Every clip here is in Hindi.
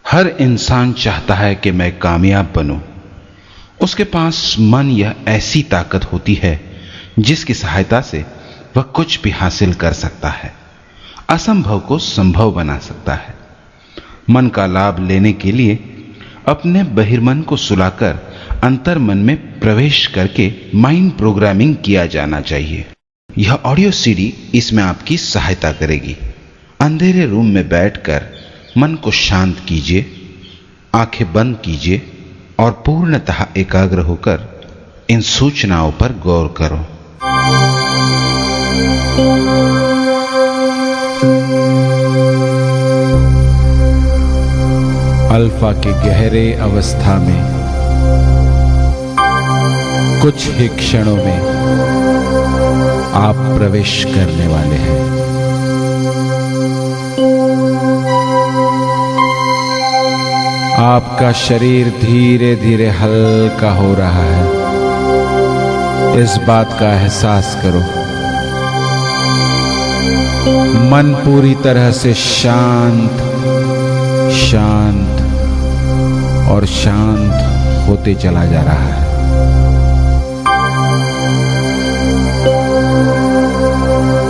हर इंसान चाहता है कि मैं कामयाब बनूं। उसके पास मन या ऐसी ताकत होती है जिसकी सहायता से वह कुछ भी हासिल कर सकता है, असंभव को संभव बना सकता है। मन का लाभ लेने के लिए अपने बहिर्मन को सुलाकर अंतर्मन में प्रवेश करके माइंड प्रोग्रामिंग किया जाना चाहिए। यह ऑडियो सीडी इसमें आपकी सहायता करेगी। अंधेरे रूम में बैठकर मन को शांत कीजिए, आंखें बंद कीजिए और पूर्णतः एकाग्र होकर इन सूचनाओं पर गौर करो। अल्फा के गहरे अवस्था में कुछ ही क्षणों में आप प्रवेश करने वाले हैं। आपका शरीर धीरे धीरे हल्का हो रहा है, इस बात का एहसास करो। मन पूरी तरह से शांत शांत और शांत होते चला जा रहा है।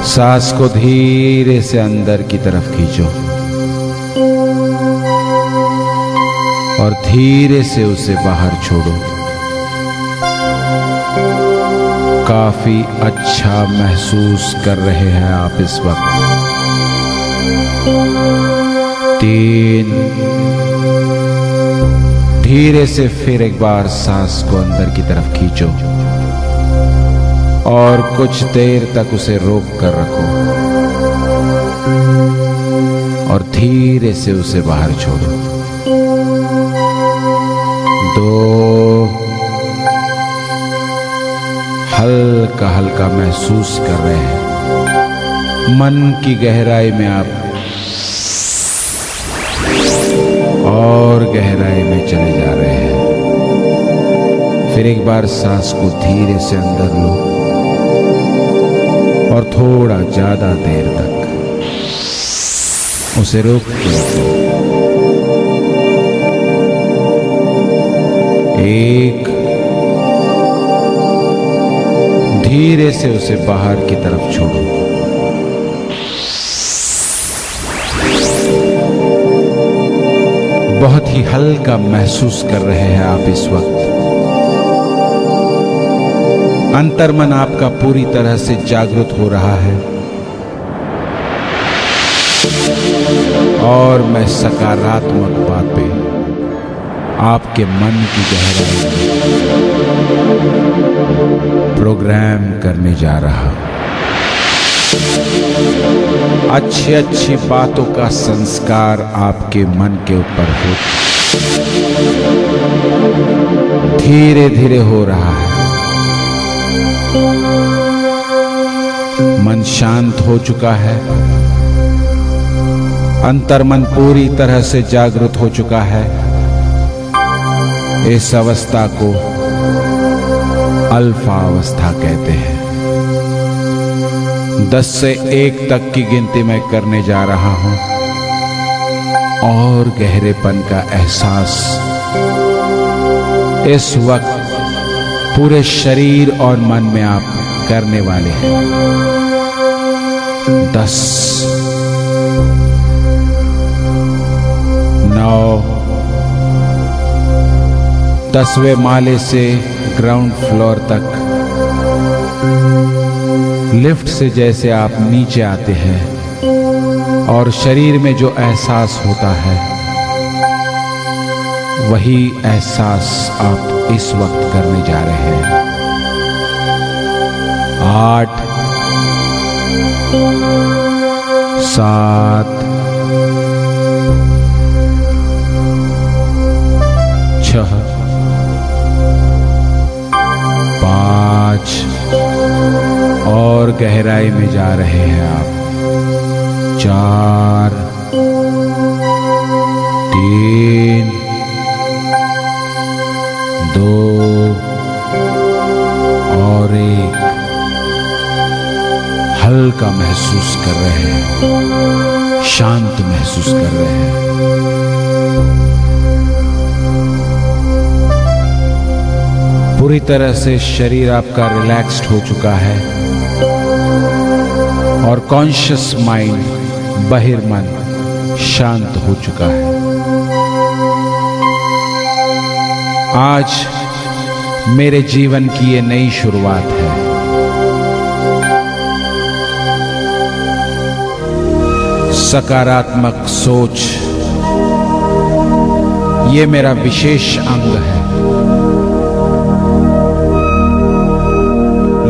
सांस को धीरे से अंदर की तरफ खींचो और धीरे से उसे बाहर छोड़ो। काफी अच्छा महसूस कर रहे हैं आप इस वक्त। 3, धीरे से फिर एक बार सांस को अंदर की तरफ खींचो और कुछ देर तक उसे रोक कर रखो और धीरे से उसे बाहर छोड़ो। 2, हल्का हल्का महसूस कर रहे हैं। मन की गहराई में आप और गहराई में चले जा रहे हैं। फिर एक बार सांस को धीरे से अंदर लो और थोड़ा ज्यादा देर तक उसे रोक के रखो। 1, धीरे से उसे बाहर की तरफ छोड़ो। 2, बहुत ही हल्का महसूस कर रहे हैं आप इस वक्त। अंतर्मन आपका पूरी तरह से जागृत हो रहा है और मैं सकारात्मक बातें आपके मन की गहराई में प्रोग्राम करने जा रहा हूं। अच्छी अच्छी बातों का संस्कार आपके मन के ऊपर हो धीरे धीरे हो रहा है। मन शांत हो चुका है, अंतर्मन पूरी तरह से जागृत हो चुका है। इस अवस्था को अल्फा अवस्था कहते हैं। 10 से 1 तक की गिनती मैं करने जा रहा हूं और गहरेपन का एहसास इस वक्त पूरे शरीर और मन में आप करने वाले हैं। 10, 9, 10वें माले से ग्राउंड फ्लोर तक लिफ्ट से जैसे आप नीचे आते हैं और शरीर में जो एहसास होता है वही एहसास आप इस वक्त करने जा रहे हैं। 8, 7, 6, 5 और गहराई में जा रहे हैं आप। 4, 3, 2, हल्का महसूस कर रहे हैं, शांत महसूस कर रहे हैं। पूरी तरह से शरीर आपका रिलैक्स्ड हो चुका है और कॉन्शियस माइंड, बहिर्मन शांत हो चुका है। आज मेरे जीवन की ये नई शुरुआत है। सकारात्मक सोच ये मेरा विशेष अंग है।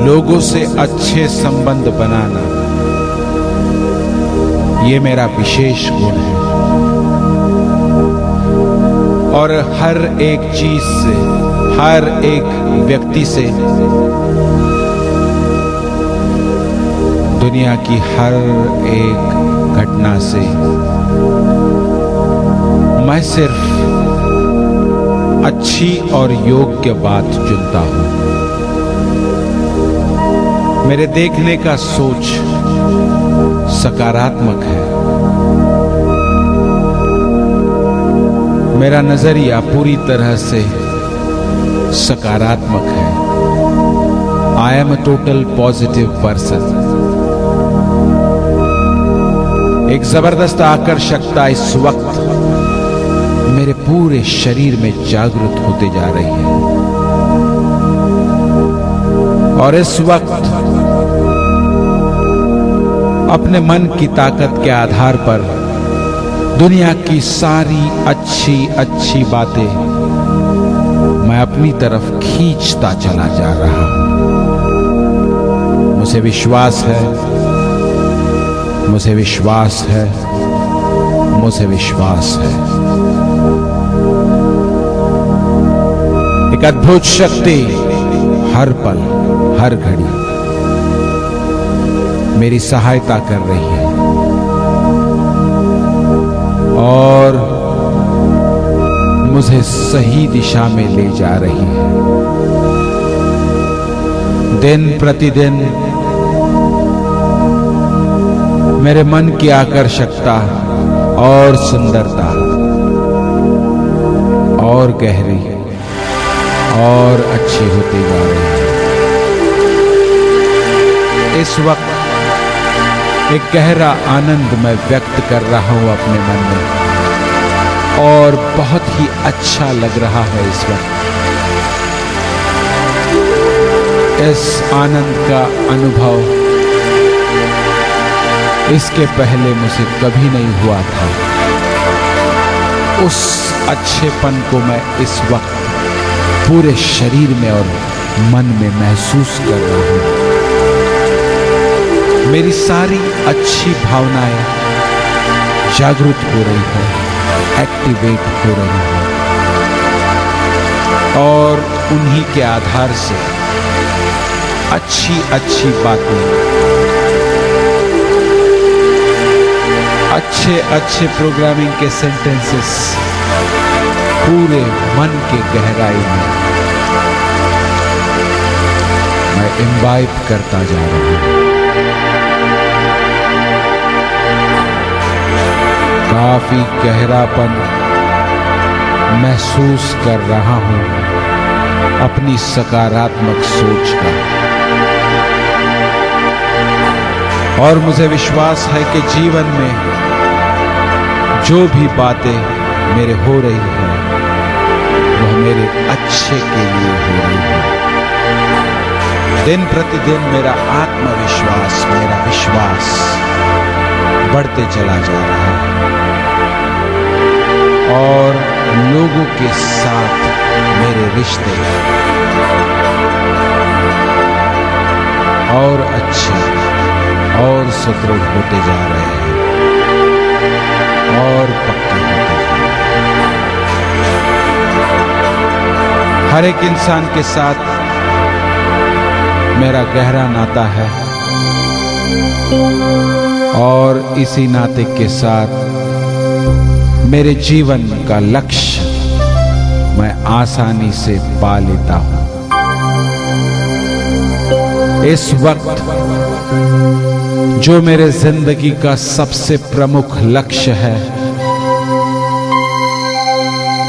लोगों से अच्छे संबंध बनाना ये मेरा विशेष गुण है। और हर एक चीज से, हर एक व्यक्ति से, दुनिया की हर एक घटना से मैं सिर्फ अच्छी और योग्य बात चुनता हूं। मेरे देखने का सोच सकारात्मक है। मेरा नजरिया पूरी तरह से सकारात्मक है। I am a total positive person. एक जबरदस्त आकर्षकता इस वक्त मेरे पूरे शरीर में जागृत होते जा रही है। और इस वक्त अपने मन की ताकत के आधार पर दुनिया की सारी अच्छी अच्छी बातें मैं अपनी तरफ खींचता चला जा रहा हूं। मुझे विश्वास है, मुझे विश्वास है, मुझे विश्वास है। एक अद्भुत शक्ति हर पल, हर घड़ी मेरी सहायता कर रही है और मुझे सही दिशा में ले जा रही है। दिन प्रतिदिन मेरे मन की आकर्षकता और सुंदरता और गहरी और अच्छी होती जा रही है। इस वक्त एक गहरा आनंद मैं व्यक्त कर रहा हूं अपने मन में और बहुत ही अच्छा लग रहा है इस वक्त। इस आनंद का अनुभव इसके पहले मुझे कभी नहीं हुआ था। उस अच्छेपन को मैं इस वक्त पूरे शरीर में और मन में महसूस कर रहा हूं। मेरी सारी अच्छी भावनाएं जागृत हो रही हैं, एक्टिवेट हो रही हैं और उन्हीं के आधार से अच्छी अच्छी बातें, अच्छे अच्छे प्रोग्रामिंग के सेंटेंसेस पूरे मन के गहराई में मैं इम्बाइब करता जा रहा हूं। काफी गहरापन महसूस कर रहा हूं अपनी सकारात्मक सोच का और मुझे विश्वास है कि जीवन में जो भी बातें मेरे हो रही हैं वह मेरे अच्छे के लिए हो रही है। दिन प्रतिदिन मेरा आत्मविश्वास, मेरा विश्वास बढ़ते चला जा रहा है और लोगों के साथ मेरे रिश्ते और अच्छे और सुदृढ़ होते जा रहे हैं और पक्के होते जा रहे हैं। हर एक इंसान के साथ मेरा गहरा नाता है और इसी नाते के साथ मेरे जीवन का लक्ष्य मैं आसानी से पा लेता हूं। इस वक्त जो मेरे जिंदगी का सबसे प्रमुख लक्ष्य है,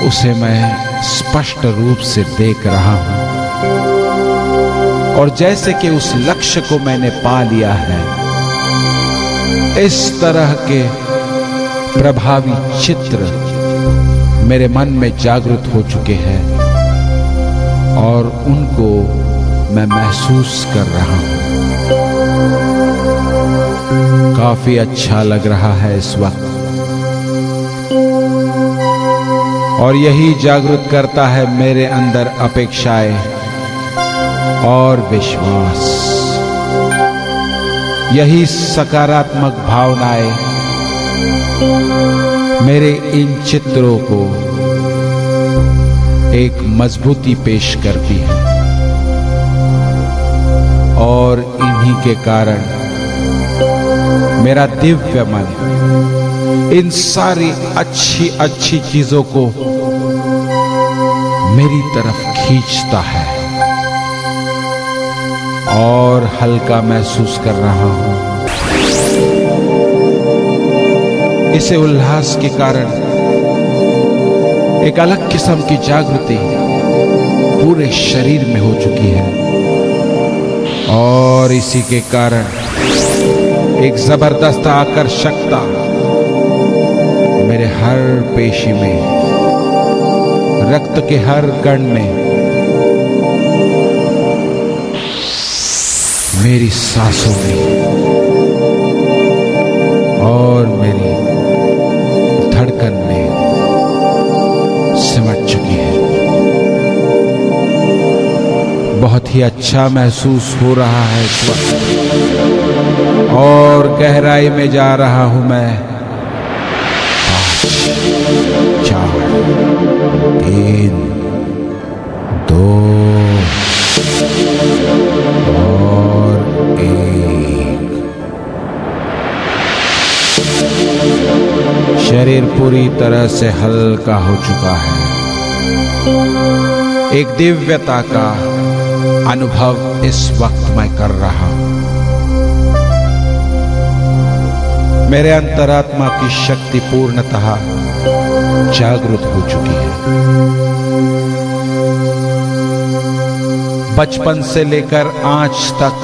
उसे मैं स्पष्ट रूप से देख रहा हूं। और जैसे कि उस लक्ष्य को मैंने पा लिया है, इस तरह के प्रभावी चित्र मेरे मन में जागृत हो चुके हैं और उनको मैं महसूस कर रहा हूं। काफी अच्छा लग रहा है इस वक्त, और यही जागृत करता है मेरे अंदर अपेक्षाएं और विश्वास। यही सकारात्मक भावनाएं मेरे इन चित्रों को एक मजबूती पेश करती है, और इन्हीं के कारण मेरा दिव्य मन इन सारी अच्छी अच्छी चीजों को मेरी तरफ खींचता है और हल्का महसूस कर रहा हूं। इसे उल्लास के कारण एक अलग किस्म की जागृति पूरे शरीर में हो चुकी है, और इसी के कारण एक जबरदस्त आकर्षकता मेरे हर पेशी में, रक्त के हर कण में, मेरी सांसों में और मेरी धड़कन में सिमट चुकी है। बहुत ही अच्छा महसूस हो रहा है इस वक्त, और गहराई में जा रहा हूं मैं। 5, 4, 3, 2 और 1। शरीर पूरी तरह से हल्का हो चुका है। एक दिव्यता का अनुभव इस वक्त मैं कर रहा हूं। मेरे अंतरात्मा की शक्ति पूर्णतः जागृत हो चुकी है। बचपन से लेकर आज तक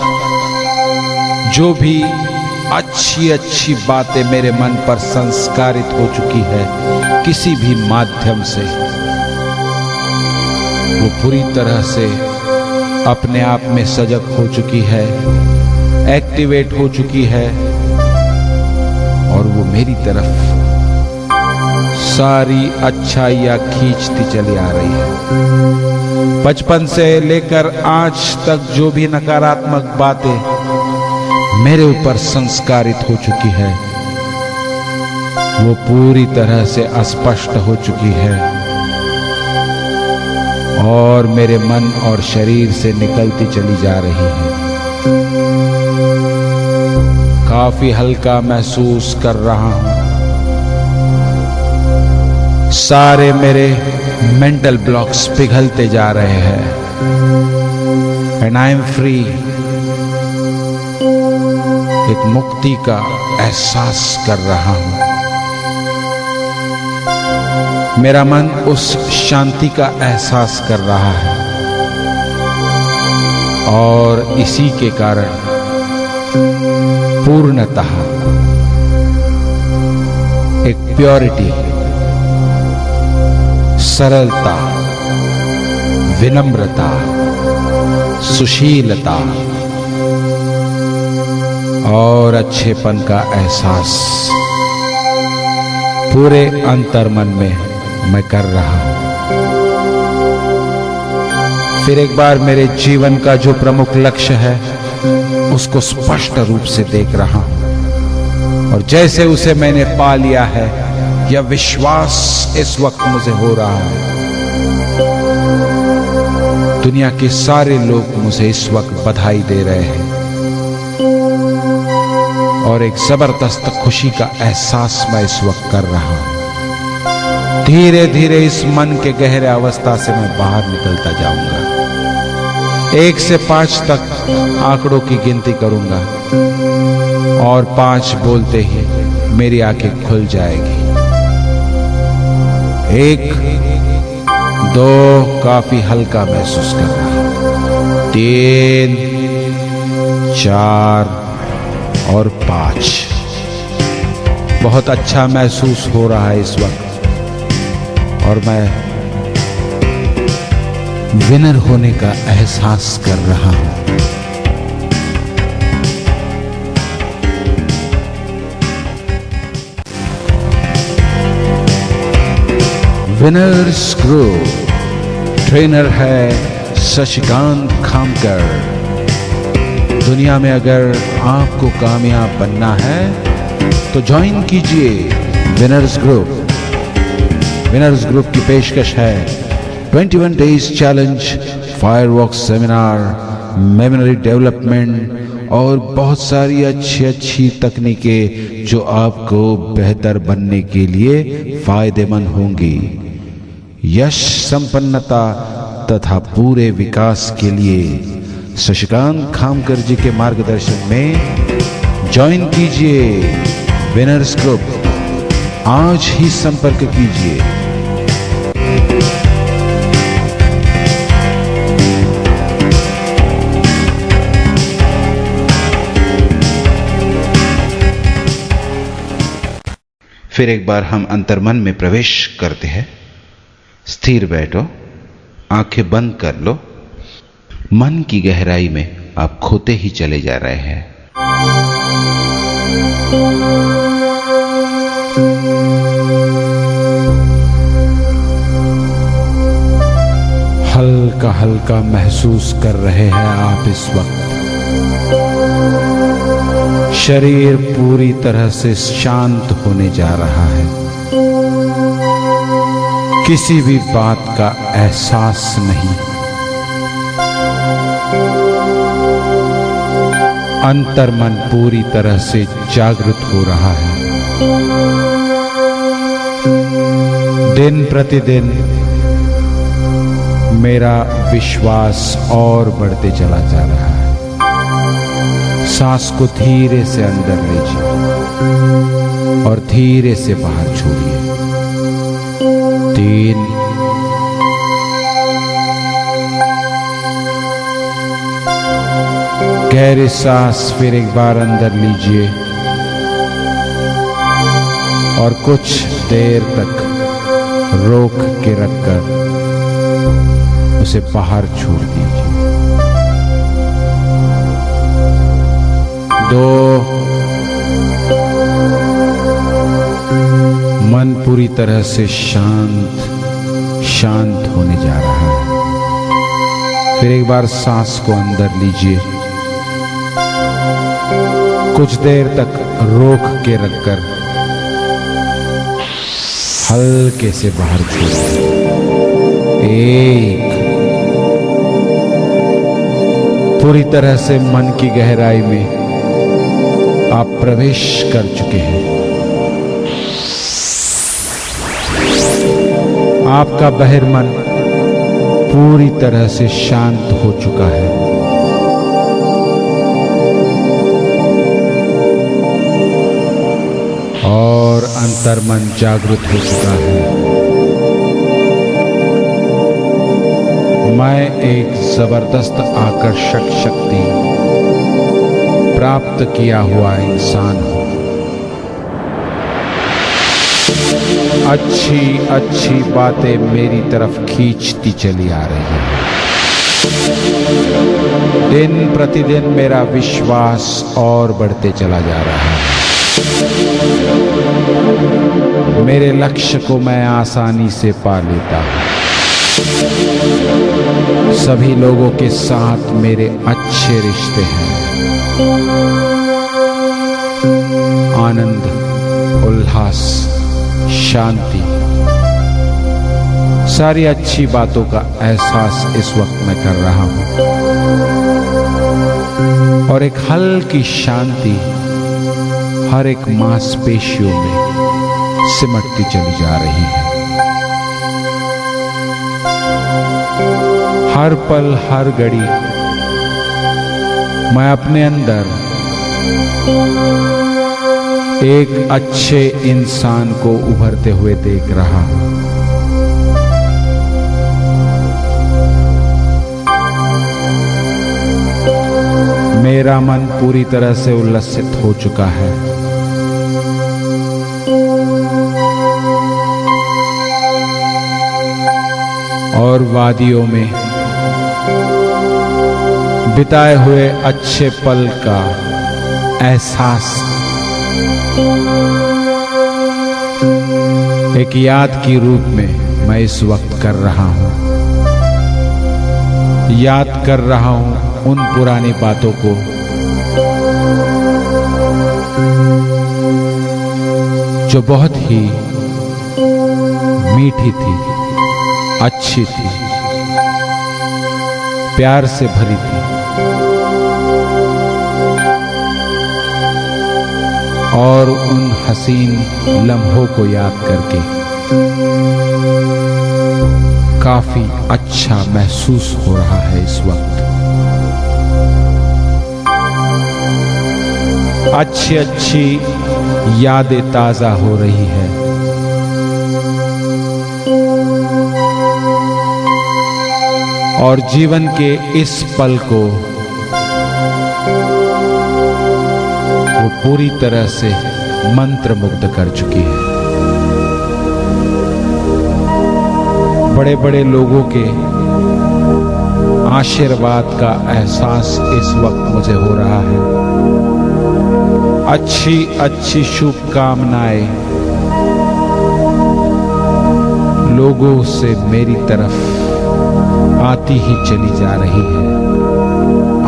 जो भी अच्छी अच्छी बातें मेरे मन पर संस्कारित हो चुकी है किसी भी माध्यम से, वो पूरी तरह से अपने आप में सजग हो चुकी है, एक्टिवेट हो चुकी है, और वो मेरी तरफ सारी अच्छाइयां खींचती चली आ रही है। बचपन से लेकर आज तक जो भी नकारात्मक बातें मेरे ऊपर संस्कारित हो चुकी है, वो पूरी तरह से अस्पष्ट हो चुकी है और मेरे मन और शरीर से निकलती चली जा रही है। काफी हल्का महसूस कर रहा हूं। सारे मेरे मेंटल ब्लॉक्स पिघलते जा रहे हैं, एंड आई एम फ्री। एक मुक्ति का एहसास कर रहा हूं। मेरा मन उस शांति का एहसास कर रहा है, और इसी के कारण पूर्णतः एक प्योरिटी, सरलता, विनम्रता, सुशीलता और अच्छेपन का एहसास पूरे अंतर्मन में मैं कर रहा हूं। फिर एक बार मेरे जीवन का जो प्रमुख लक्ष्य है उसको स्पष्ट रूप से देख रहा हूं, और जैसे उसे मैंने पा लिया है, यह विश्वास इस वक्त मुझे हो रहा है। दुनिया के सारे लोग मुझे इस वक्त बधाई दे रहे हैं, और एक जबरदस्त खुशी का एहसास मैं इस वक्त कर रहा हूं। धीरे धीरे इस मन के गहरे अवस्था से मैं बाहर निकलता जाऊंगा। 1 से 5 तक आंकड़ों की गिनती करूंगा और 5 बोलते ही मेरी आंखें खुल जाएगी। 1, 2 काफी हल्का महसूस कर रहा हूं, 3, 4 और 5 बहुत अच्छा महसूस हो रहा है इस वक्त और मैं विनर होने का एहसास कर रहा हूं। विनर्स ग्रुप ट्रेनर है शशिकांत खामकर। दुनिया में अगर आपको कामयाब बनना है तो ज्वाइन कीजिए विनर्स ग्रुप। विनर्स ग्रुप की पेशकश है 21 days challenge, fireworks seminar, memory development और बहुत सारी अच्छी तकनीकें जो आपको बेहतर बनने के लिए फायदेमंद होंगी। यश, संपन्नता तथा पूरे विकास के लिए शशिकांत खामकर जी के मार्गदर्शन में ज्वाइन कीजिए विनर्स ग्रुप। आज ही संपर्क कीजिए। फिर एक बार हम अंतर्मन में प्रवेश करते हैं। स्थिर बैठो, आंखें बंद कर लो। मन की गहराई में आप खोते ही चले जा रहे हैं। हल्का हल्का महसूस कर रहे हैं आप इस वक्त। शरीर पूरी तरह से शांत होने जा रहा है। किसी भी बात का एहसास नहीं। अंतर्मन पूरी तरह से जागृत हो रहा है। दिन प्रतिदिन मेरा विश्वास और बढ़ते चला जा रहा है। सांस को धीरे से अंदर लीजिए और धीरे से बाहर छोड़िए। 3, गहरी सांस फिर एक बार अंदर लीजिए और कुछ देर तक रोक के रखकर उसे बाहर छोड़ दीजिए। 2, मन पूरी तरह से शांत होने जा रहा है। फिर एक बार सांस को अंदर लीजिए, कुछ देर तक रोक के रखकर हल्के से बाहर छोड़िए। 1, पूरी तरह से मन की गहराई में आप प्रवेश कर चुके हैं। आपका बहिर्मन पूरी तरह से शांत हो चुका है। और अंतर्मन जागृत हो चुका है। मैं एक जबरदस्त आकर्षक शक्ति प्राप्त किया हुआ इंसान हूं। अच्छी बातें मेरी तरफ खींचती चली आ रही हैं। दिन प्रतिदिन मेरा विश्वास और बढ़ते चला जा रहा है। मेरे लक्ष्य को मैं आसानी से पा लेता हूं। सभी लोगों के साथ मेरे अच्छे रिश्ते हैं। आनंद, उल्लास, शांति, सारी अच्छी बातों का एहसास इस वक्त मैं कर रहा हूं और एक हल्की शांति हर एक मांसपेशियों में सिमटती चली जा रही है। हर पल हर घड़ी मैं अपने अंदर एक अच्छे इंसान को उभरते हुए देख रहा हूं। मेरा मन पूरी तरह से उल्लसित हो चुका है। और वादियों में बिताए हुए अच्छे पल का एहसास एक याद की रूप में मैं इस वक्त कर रहा हूं। याद कर रहा हूं उन पुरानी बातों को जो बहुत ही मीठी थी, अच्छी थी, प्यार से भरी थी। और उन हसीन लम्हों को याद करके काफी अच्छा महसूस हो रहा है इस वक्त। अच्छी अच्छी यादें ताजा हो रही है। और जीवन के इस पल को वो पूरी तरह से मंत्रमुग्ध कर चुकी है। बड़े बड़े लोगों के आशीर्वाद का एहसास इस वक्त मुझे हो रहा है। अच्छी अच्छी शुभकामनाएं लोगों से मेरी तरफ आती ही चली जा रही है।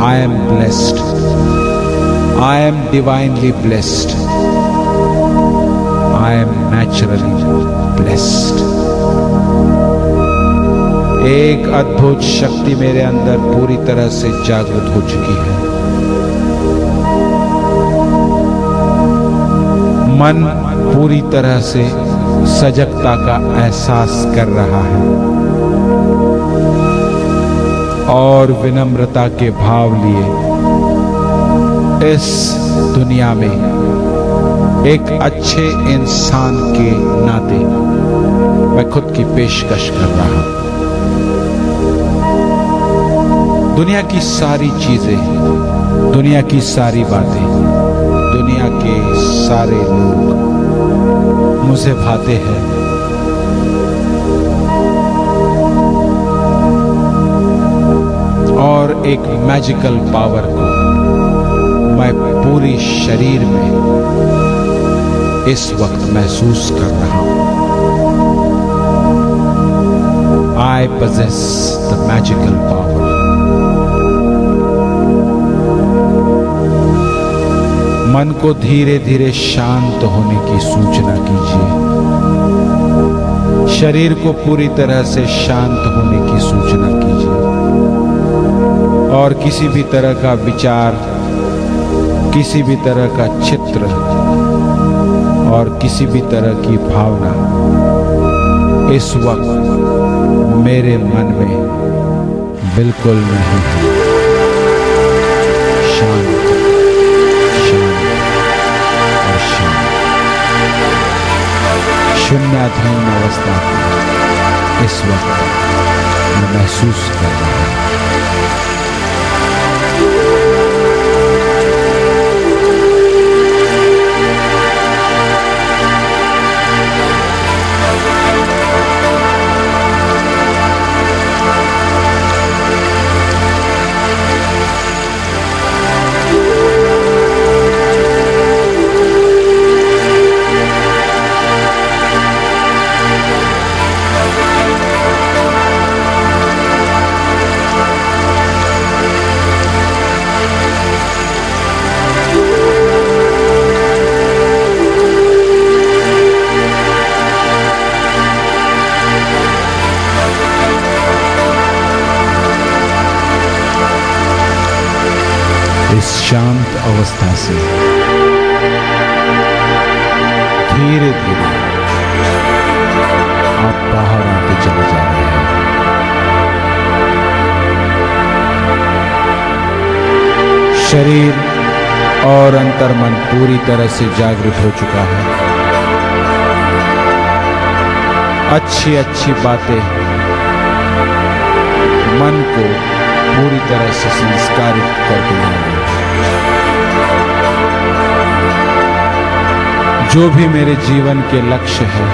I am blessed, I am divinely blessed, I am naturally blessed. एक अद्भुत शक्ति मेरे अंदर पूरी तरह से जागृत हो चुकी है। मन पूरी तरह से सजगता का एहसास कर रहा है और विनम्रता के भाव लिए इस दुनिया में एक अच्छे इंसान के नाते मैं खुद की पेशकश कर रहा हूं। दुनिया की सारी चीजें, दुनिया की सारी बातें, दुनिया के सारे लोग मुझे भाते हैं। और एक मैजिकल पावर को मैं पूरी शरीर में इस वक्त महसूस कर रहा हूं। I possess the magical power. मन को धीरे धीरे शांत होने की सूचना कीजिए। शरीर को पूरी तरह से शांत होने की सूचना कीजिए। और किसी भी तरह का विचार, किसी भी तरह का चित्र और किसी भी तरह की भावना इस वक्त मेरे मन में बिल्कुल नहीं है। शांत, शांत और शांत, शून्याधीन अवस्था इस वक्त मैं महसूस कर रहा हूं। इस शांत अवस्था से धीरे धीरे आप बाहर आते चले जा रहे हैं। शरीर और अंतर्मन पूरी तरह से जागृत हो चुका है। अच्छी अच्छी बातें मन को पूरी तरह से संस्कारित कर देंगे। जो भी मेरे जीवन के लक्ष्य है,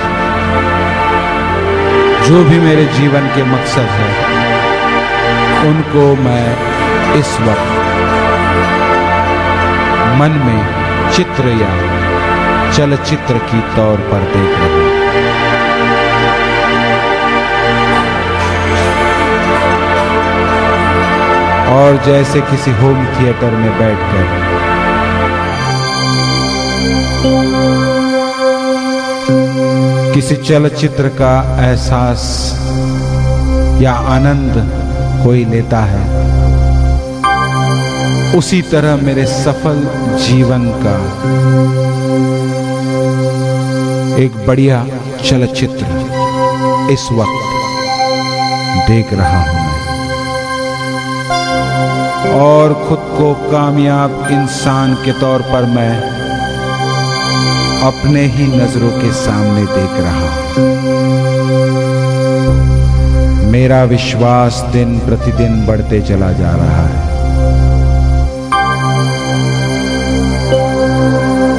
जो भी मेरे जीवन के मकसद है, उनको मैं इस वक्त मन में चित्र या चलचित्र की तौर पर देख रहा हूं। और जैसे किसी होम थिएटर में बैठकर किसी चलचित्र का एहसास या आनंद कोई लेता है, उसी तरह मेरे सफल जीवन का एक बढ़िया चलचित्र इस वक्त देख रहा हूं मैं। और खुद को कामयाब इंसान के तौर पर मैं अपने ही नजरों के सामने देख रहा हूं। मेरा विश्वास दिन प्रतिदिन बढ़ते चला जा रहा है।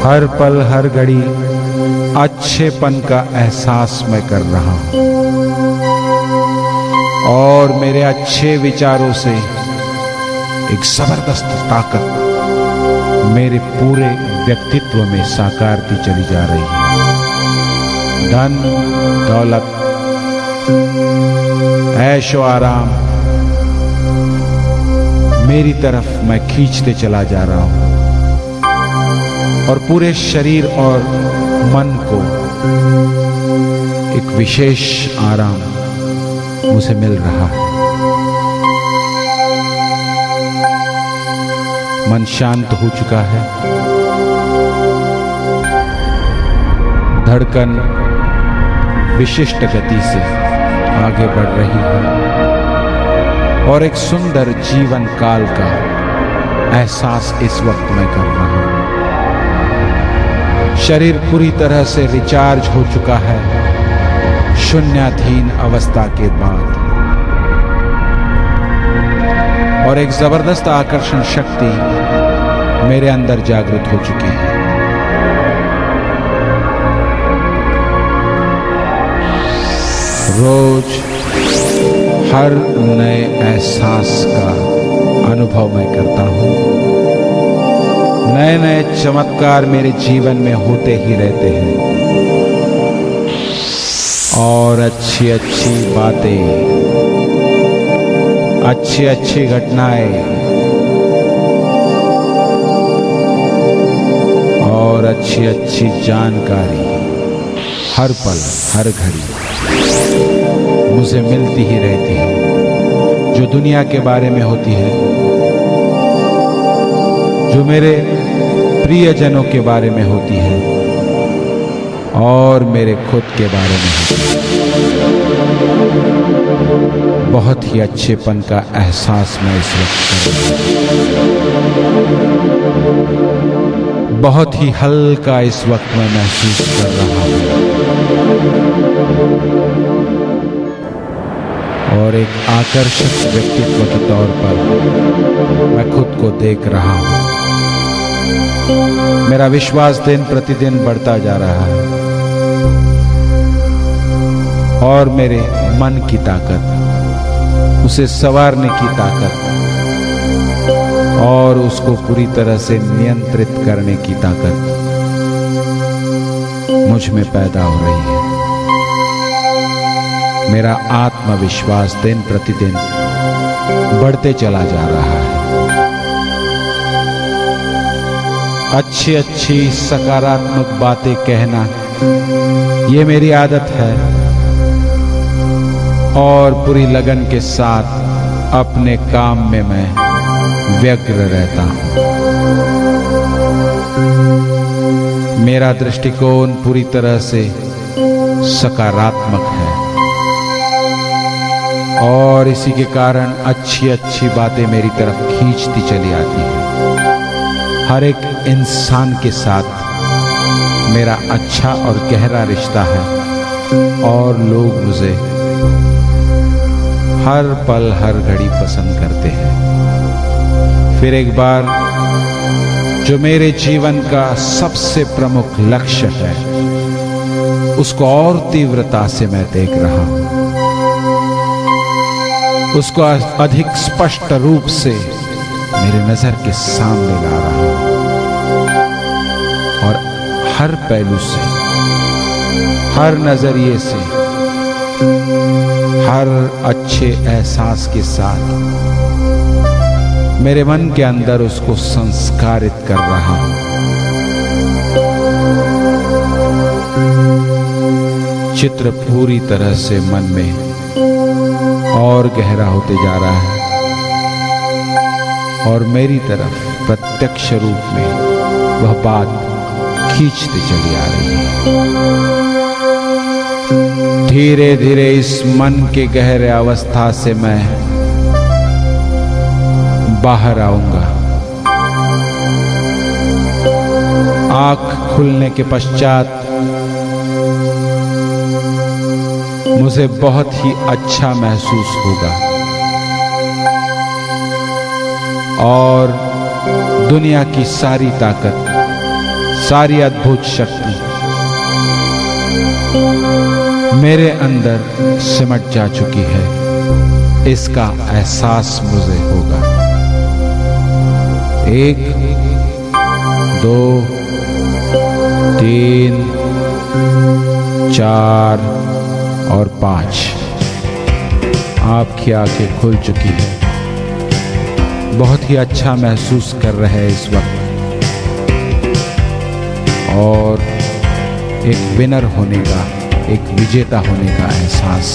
हर पल हर घड़ी अच्छेपन का एहसास मैं कर रहा हूं और मेरे अच्छे विचारों से एक जबरदस्त ताकत मेरे पूरे व्यक्तित्व में साकारती चली जा रही है। धन दौलत ऐशो आराम मेरी तरफ मैं खींचते चला जा रहा हूं और पूरे शरीर और मन को एक विशेष आराम मुझे मिल रहा है। मन शांत हो चुका है, धड़कन विशिष्ट गति से आगे बढ़ रही है और एक सुंदर जीवन काल का एहसास इस वक्त मैं कर रहा हूं। शरीर पूरी तरह से रिचार्ज हो चुका है शून्याधीन अवस्था के बाद और एक जबरदस्त आकर्षण शक्ति मेरे अंदर जागृत हो चुकी है। रोज हर नए एहसास का अनुभव मैं करता हूं। नए नए चमत्कार मेरे जीवन में होते ही रहते हैं और अच्छी अच्छी बातें, अच्छी अच्छी घटनाएं और अच्छी अच्छी जानकारी हर पल हर घड़ी मुझे मिलती ही रहती है। जो दुनिया के बारे में होती है, जो मेरे प्रियजनों के बारे में होती है और मेरे खुद के बारे में होती है। बहुत ही अच्छेपन का एहसास मैं इस वक्त कर रहा हूं। बहुत ही हल्का इस वक्त मैं महसूस कर रहा हूं और एक आकर्षक व्यक्तित्व के तौर पर मैं खुद को देख रहा हूं। मेरा विश्वास दिन प्रतिदिन बढ़ता जा रहा है और मेरे मन की ताकत, उसे संवारने की ताकत और उसको पूरी तरह से नियंत्रित करने की ताकत मुझ में पैदा हो रही है। मेरा आत्मविश्वास दिन प्रतिदिन बढ़ते चला जा रहा है। अच्छी अच्छी सकारात्मक बातें कहना ये मेरी आदत है और पूरी लगन के साथ अपने काम में मैं व्यग्र रहता हूं। मेरा दृष्टिकोण पूरी तरह से सकारात्मक है और इसी के कारण अच्छी अच्छी बातें मेरी तरफ खींचती चली आती है। हर एक इंसान के साथ मेरा अच्छा और गहरा रिश्ता है और लोग मुझे हर पल हर घड़ी पसंद करते हैं। फिर एक बार जो मेरे जीवन का सबसे प्रमुख लक्ष्य है उसको और तीव्रता से मैं देख रहा हूं, उसको अधिक स्पष्ट रूप से मेरे नजर के सामने ला रहा हूं और हर पहलू से, हर नजरिए से, हर अच्छे एहसास के साथ मेरे मन के अंदर उसको संस्कारित कर रहा हूं। चित्र पूरी तरह से मन में और गहरा होते जा रहा है और मेरी तरफ प्रत्यक्ष रूप में वह बात खींचती चली आ रही है। धीरे धीरे इस मन के गहरे अवस्था से मैं बाहर आऊंगा। आंख खुलने के पश्चात मुझे बहुत ही अच्छा महसूस होगा और दुनिया की सारी ताकत, सारी अद्भुत शक्ति मेरे अंदर सिमट जा चुकी है, इसका एहसास मुझे होगा। 1, 2, 3, 4 और 5 आपकी आंखें खुल चुकी है। बहुत ही अच्छा महसूस कर रहे हैं इस वक्त और एक विनर होने का, एक विजेता होने का एहसास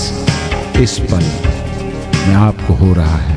इस पल में आपको हो रहा है।